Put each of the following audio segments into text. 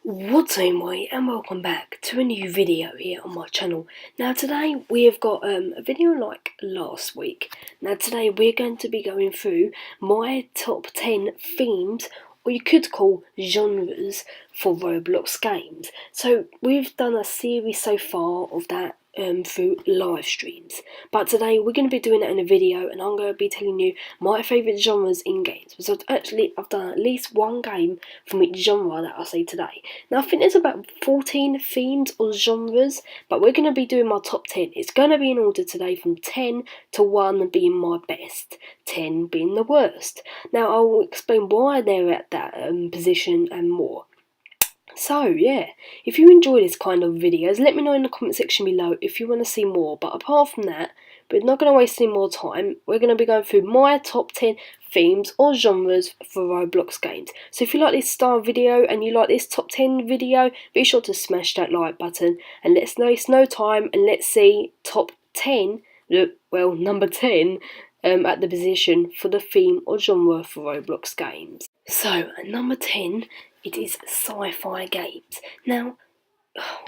What's up, mate, and welcome back to a new video here on my channel. Now today we have got a video like last week. Now today we're going to be going through my top 10 themes, or you could call genres, for Roblox games. So we've done a series so far of that through live streams, but today we're going to be doing it in a video, and I'm going to be telling you my favourite genres in games. So I've done at least one game from each genre that I say today. Now I think there's about 14 themes or genres, but we're going to be doing my top 10. It's going to be in order today from 10 to 1 being my best, 10 being the worst. Now I'll explain why they're at that position and more. So yeah, if you enjoy this kind of videos, let me know in the comment section below if you want to see more. But apart from that, we're not going to waste any more time. We're going to be going through my top 10 themes or genres for Roblox games. So if you like this style video and you like this top 10 video, be sure to smash that like button and let's waste no time and let's see top 10, well number 10 at the position for the theme or genre for Roblox games. So at number 10, it is sci-fi games. Now,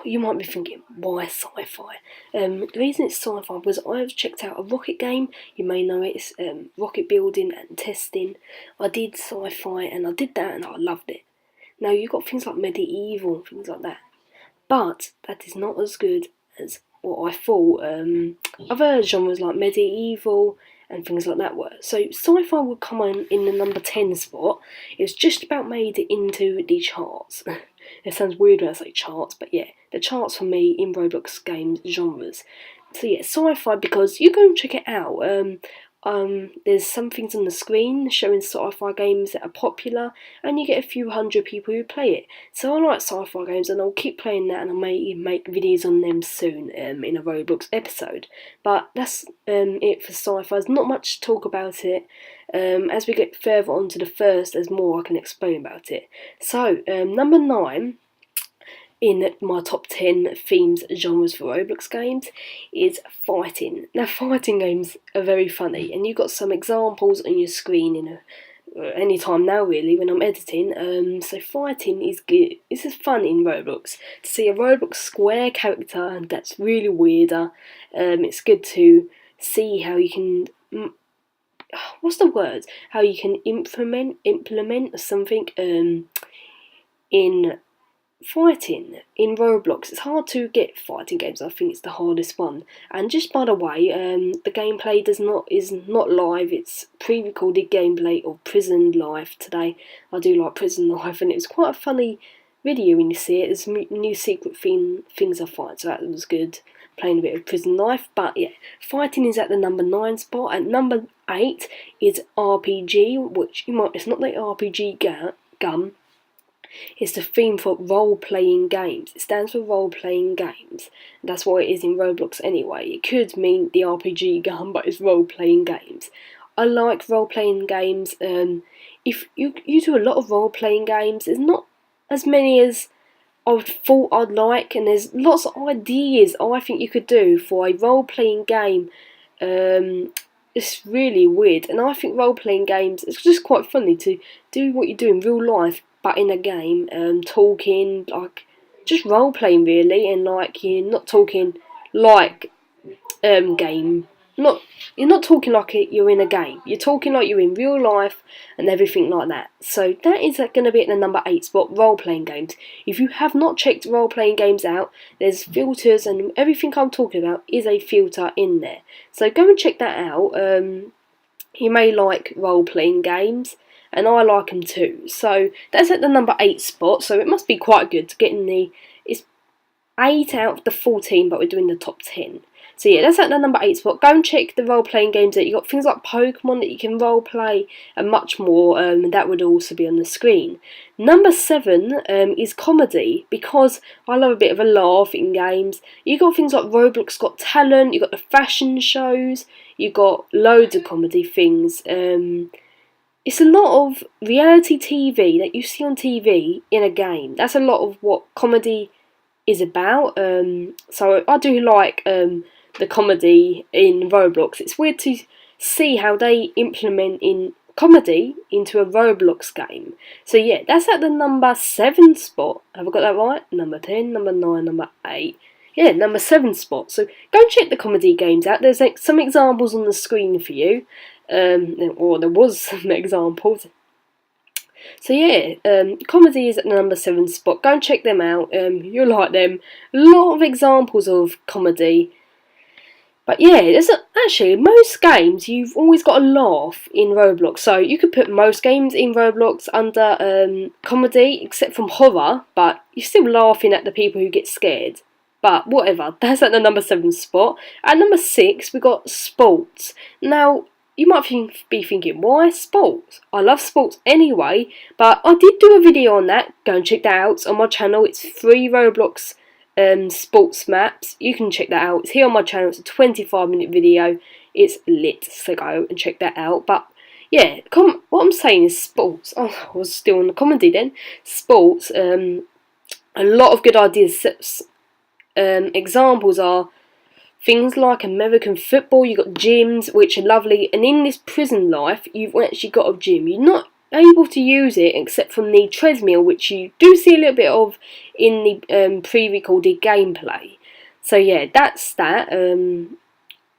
you might be thinking, why sci-fi? The reason it's sci-fi was I've checked out a rocket game. You may know it's rocket building and testing. I did sci-fi and I did that and I loved it. Now you've got things like medieval and things like that, but that is not as good as what I thought other genres like medieval and things like that were. So sci-fi would come in the number 10 spot. It's just about made it into the charts. It sounds weird when I say charts, but yeah, the charts for me in Roblox games genres. So yeah, sci-fi, because you go and check it out. There's some things on the screen showing sci-fi games that are popular, and you get a few hundred people who play it. So I like sci-fi games, and I'll keep playing that, and I may make videos on them soon in a Roblox episode. But that's it for sci-fi. There's not much to talk about it. As we get further on to the first, there's more I can explain about it. So number 9 in my top 10 themes genres for Roblox games is fighting. Now fighting games are very funny, and you've got some examples on your screen any time now really when I'm editing. So fighting is good. It's just fun in Roblox to see a Roblox square character, and that's really weirder. It's good to see how you can what's the word? How you can implement something in fighting in Roblox. It's hard to get fighting games. I think it's the hardest one. And just by the way, the gameplay is not live. It's pre-recorded gameplay of Prison Life today. I do like Prison Life, and it was quite a funny video when you see it. There's new secret things I find, so that was good. Playing a bit of Prison Life, but yeah, fighting is at the number 9 spot. At number 8 is RPG, which it's not like RPG gum. It's the theme for role-playing games. It stands for role-playing games. That's what it is in Roblox anyway. It could mean the RPG gun, but it's role-playing games. I like role-playing games. If you do a lot of role-playing games, there's not as many as I thought I'd like, and there's lots of ideas I think you could do for a role-playing game. It's really weird, and I think role-playing games, it's just quite funny to do what you do in real life, but in a game, talking, like, just role-playing really, and like, you're not talking like game. You're not talking like you're in a game. You're talking like you're in real life and everything like that. So that is going to be at the number 8 spot, role-playing games. If you have not checked role-playing games out, there's filters, and everything I'm talking about is a filter in there. So go and check that out. You may like role-playing games, and I like them too. So that's at the number 8 spot. So it must be quite good to get in the. It's 8 out of the 14, but we're doing the top 10. So yeah, that's at the number 8 spot. Go and check the role-playing games that you got. Things like Pokemon that you can role-play and much more. That would also be on the screen. Number 7 is comedy, because I love a bit of a laugh in games. You got things like Roblox Got Talent. You got the fashion shows. You got loads of comedy things. It's a lot of reality TV that you see on TV in a game. That's a lot of what comedy is about. So I do like the comedy in Roblox. It's weird to see how they implement in comedy into a Roblox game. So yeah, that's at the number 7 spot. Have I got that right? Number 10, number 9, number 8. Yeah, number 7 spot. So go and check the comedy games out. There's like some examples on the screen for you. Or there was some examples. So yeah, comedy is at the number 7 spot. Go and check them out. You'll like them. A lot of examples of comedy. But yeah, actually most games you've always got a laugh in Roblox. So you could put most games in Roblox under comedy, except from horror. But you're still laughing at the people who get scared. But whatever, that's at the number 7 spot. At number 6, we got sports. Now, you might be thinking, why sports? I love sports anyway, but I did do a video on that. Go and check that out on my channel. It's 3 Roblox sports maps. You can check that out. It's here on my channel. It's a 25-minute video. It's lit, so go and check that out. But yeah, what I'm saying is sports. Oh, I was still on the comedy then. Sports, a lot of good ideas. Examples are things like American football. You've got gyms, which are lovely, and in this prison life you've actually got a gym. You're not able to use it except from the treadmill, which you do see a little bit of in the pre-recorded gameplay. So yeah, that's that.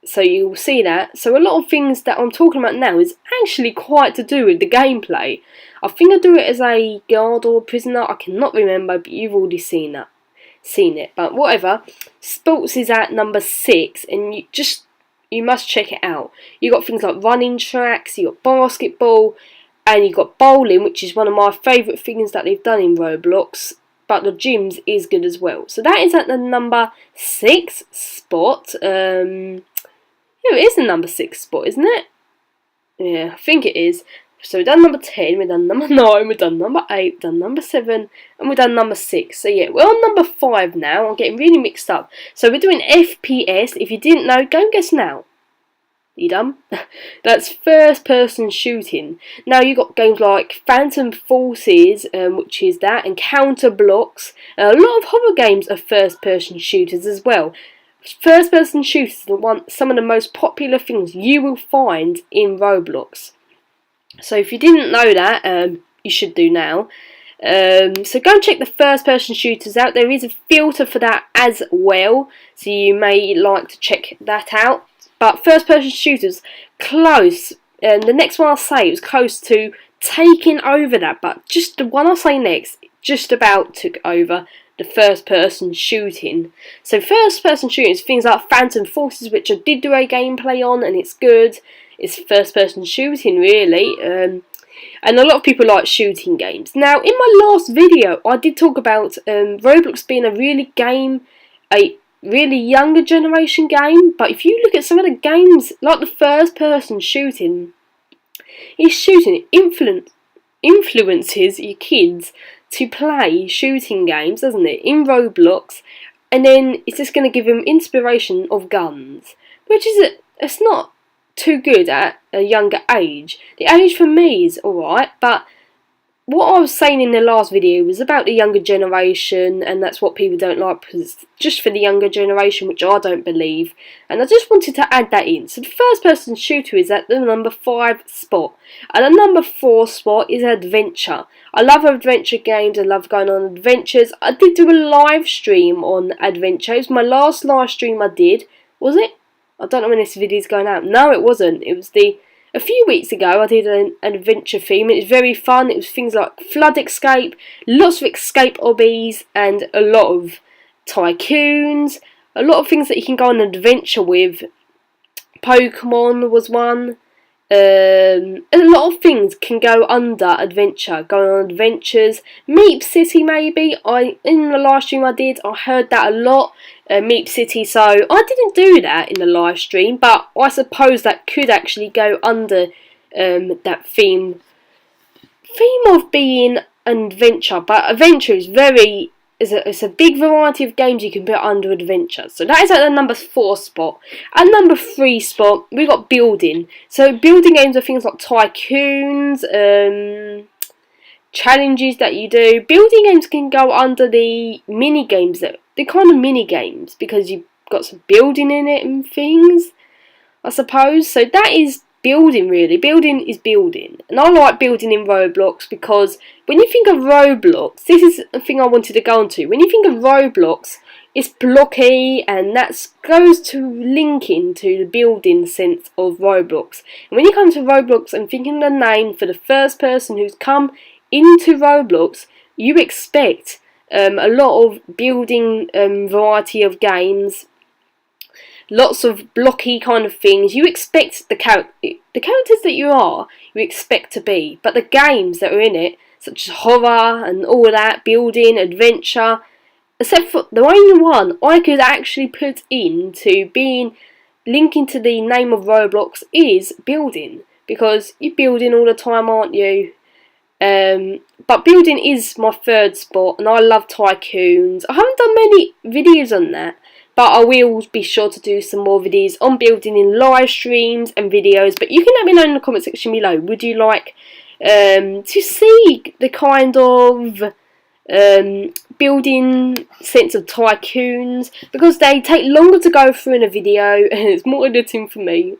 So you'll see that. So a lot of things that I'm talking about now is actually quite to do with the gameplay. I think I do it as a guard or a prisoner. I cannot remember, but you've already seen it, but whatever. Sports is at number 6, and you must check it out. You got things like running tracks, you got basketball, and you got bowling, which is one of my favourite things that they've done in Roblox. But the gyms is good as well. So that is at the number 6 spot. Yeah, it is the number 6 spot, isn't it? Yeah, I think it is. So we've done number 10, we've done number 9, we've done number 8, we've done number 7, and we've done number 6. So yeah, we're on number 5 now. I'm getting really mixed up. So we're doing FPS. If you didn't know, go and guess now. You done? That's first person shooting. Now you got games like Phantom Forces, which is that, and Counter Blocks. A lot of horror games are first person shooters as well. First person shooters are some of the most popular things you will find in Roblox. So if you didn't know that, you should do now. So go and check the first person shooters out. There is a filter for that as well, so you may like to check that out. But first person shooters, close. The next one I'll say was close to taking over that, but just the one I'll say next just about took over the first person shooting. So first person shooting is things like Phantom Forces, which I did do a gameplay on, and it's good. It's first person shooting really, and a lot of people like shooting games. Now in my last video I did talk about Roblox being a really younger generation game, but if you look at some of the games like the first person shooting, influences your kids to play shooting games, doesn't it, in Roblox, and then it's just going to give them inspiration of guns, which is it's not too good at a younger age. The age for me is alright, but what I was saying in the last video was about the younger generation, and that's what people don't like because it's just for the younger generation, which I don't believe, and I just wanted to add that in. So the first person shooter is at the number 5 spot, and the number 4 spot is adventure. I love adventure games, I love going on adventures. I did do a live stream on adventure. It was my last live stream I did, was it? I don't know when this video is going out. No, it wasn't. It was a few weeks ago. I did an adventure theme. It was very fun. It was things like flood escape, lots of escape hobbies, and a lot of tycoons. A lot of things that you can go on an adventure with. Pokemon was one. A lot of things can go under adventure, going on adventures. Meep City maybe, in the live stream I heard that a lot, Meep City, so I didn't do that in the live stream, but I suppose that could actually go under that theme of being an adventure, but adventure is it's a big variety of games you can put under adventure. So that is at the number 4 spot. At number 3 spot, we got building. So building games are things like tycoons, challenges that you do. Building games can go under the mini games, they're kind of mini games because you've got some building in it and things, I suppose. So that is building really. Building is building. And I like building in Roblox because when you think of Roblox, this is a thing I wanted to go on to. When you think of Roblox, it's blocky, and that goes to linking to the building sense of Roblox. And when you come to Roblox and thinking the name for the first person who's come into Roblox, you expect a lot of building variety of games, lots of blocky kind of things. You expect the characters that you expect to be, but the games that are in it, such as horror and all of that, building, adventure, except for the only one I could actually put into being linking to the name of Roblox is building, because you're building all the time, aren't you? But building is my third spot, and I love tycoons. I haven't done many videos on that, but I will be sure to do some more videos on building in live streams and videos. But you can let me know in the comment section below, would you like to see the kind of building sense of tycoons, because they take longer to go through in a video and it's more editing for me.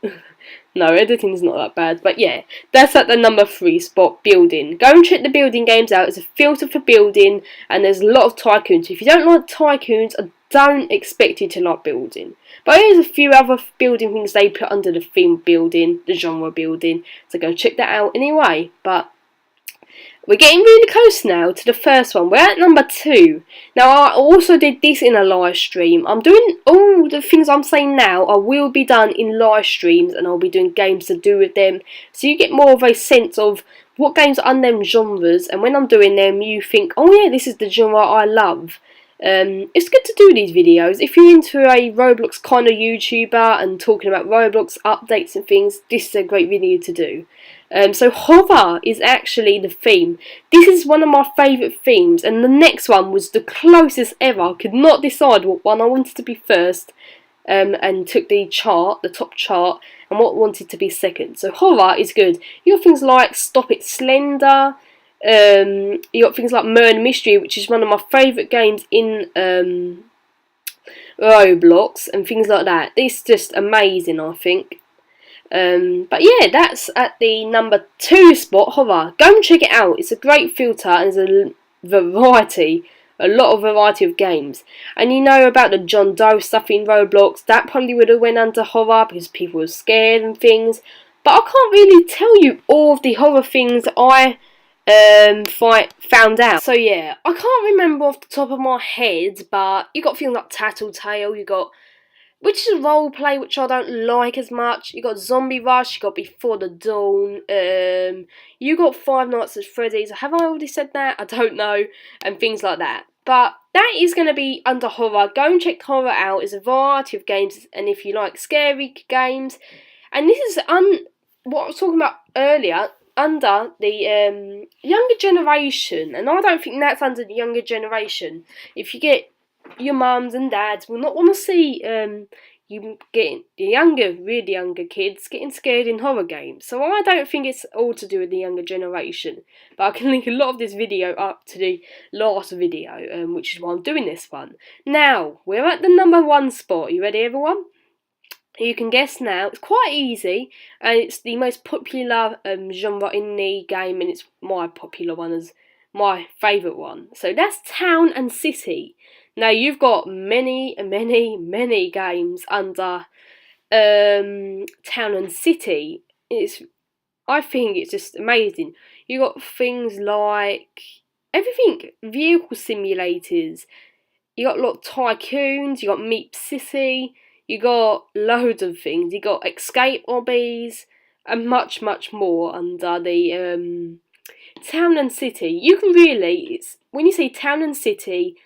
No, editing is not that bad, but yeah, that's at the number 3 spot, building. Go and check the building games out. It's a filter for building, and there's a lot of tycoons. If you don't like tycoons, I don't expect you to like building. But there's a few other building things they put under the theme building, the genre building, so go check that out anyway. But we're getting really close now to the first one. We're at number 2. Now, I also did this in a live stream. I'm doing all the things I'm saying now, I will be done in live streams, and I'll be doing games to do with them. So you get more of a sense of what games are on them genres, and when I'm doing them, you think, oh yeah, this is the genre I love. It's good to do these videos. If you're into a Roblox kind of YouTuber and talking about Roblox updates and things, this is a great video to do. So horror is actually the theme. This is one of my favourite themes, and the next one was the closest ever. I could not decide what one I wanted to be first, and took the top chart, and what I wanted to be second. So horror is good. You got things like Stop It Slender. You got things like Murder Mystery, which is one of my favourite games in Roblox, and things like that. It's just amazing, I think. But yeah, that's at the number 2 spot, horror. Go and check it out. It's a great filter, and there's a lot of variety of games. And you know about the John Doe stuff in Roblox, that probably would have went under horror because people were scared and things. But I can't really tell you all of the horror things I found out. So yeah, I can't remember off the top of my head, but you got things like Tattletale, you got, which is a role play which I don't like as much. You got Zombie Rush, you got Before the Dawn, you got Five Nights at Freddy's. Have I already said that? I don't know, and things like that. But that is going to be under horror. Go and check horror out. It's a variety of games, and if you like scary games, and this is what I was talking about earlier, under the younger generation, and I don't think that's under the younger generation. If you get your mums and dads will not want to see you getting the really younger kids getting scared in horror games. So I don't think it's all to do with the younger generation. But I can link a lot of this video up to the last video, which is why I'm doing this one. Now, we're at the number 1 spot. You ready, everyone? You can guess now. It's quite easy, and it's the most popular genre in the game, and it's my popular one, as my favourite one. So that's Town and City. Now, you've got many games under Town and City. I think it's just amazing. You got things like everything, vehicle simulators. You got a lot of tycoons. You got Meep City. You got loads of things. You got escape hobbies and much more under the Town and City. You can really, when you say Town and City,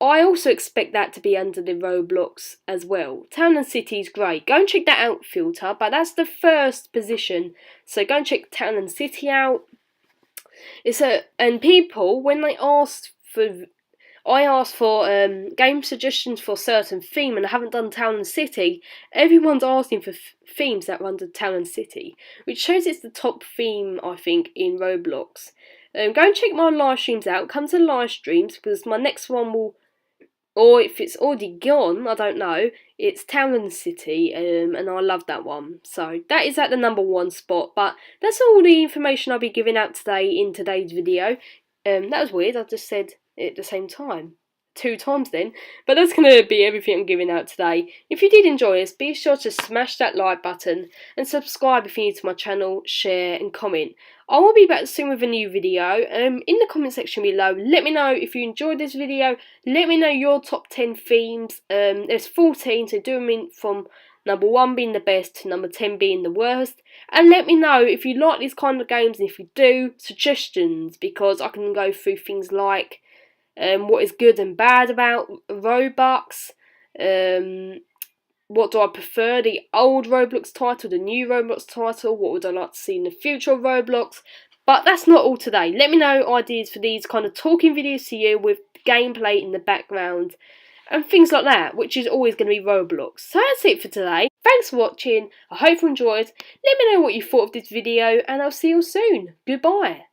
I also expect that to be under the Roblox as well. Town and City is great. Go and check that out, filter. But that's the first position. So go and check Town and City out. And people, when they asked for, I asked for game suggestions for a certain theme, and I haven't done Town and City. Everyone's asking for themes that are under Town and City, which shows it's the top theme, I think, in Roblox. Go and check my live streams out. Come to live streams, because my next one will or if it's already gone, I don't know. It's Town and City, and I love that one. So that is at the number 1 spot. But that's all the information I'll be giving out today in today's video. That was weird. I just said it at the same time. 2 times then. But that's going to be everything I'm giving out today. If you did enjoy this, be sure to smash that like button and subscribe if you're new to my channel, share and comment. I will be back soon with a new video. In the comment section below, let me know if you enjoyed this video. Let me know your top 10 themes. There's 14, so do them from number 1 being the best to number 10 being the worst. And let me know if you like these kind of games, and if you do, suggestions, because I can go through things like what is good and bad about Roblox. What do I prefer, the old Roblox title, the new Roblox title? What would I like to see in the future of Roblox? But that's not all today. Let me know ideas for these kind of talking videos to you with gameplay in the background and things like that, which is always going to be Roblox. So that's it for today. Thanks for watching. I hope you enjoyed. Let me know what you thought of this video, and I'll see you soon. Goodbye.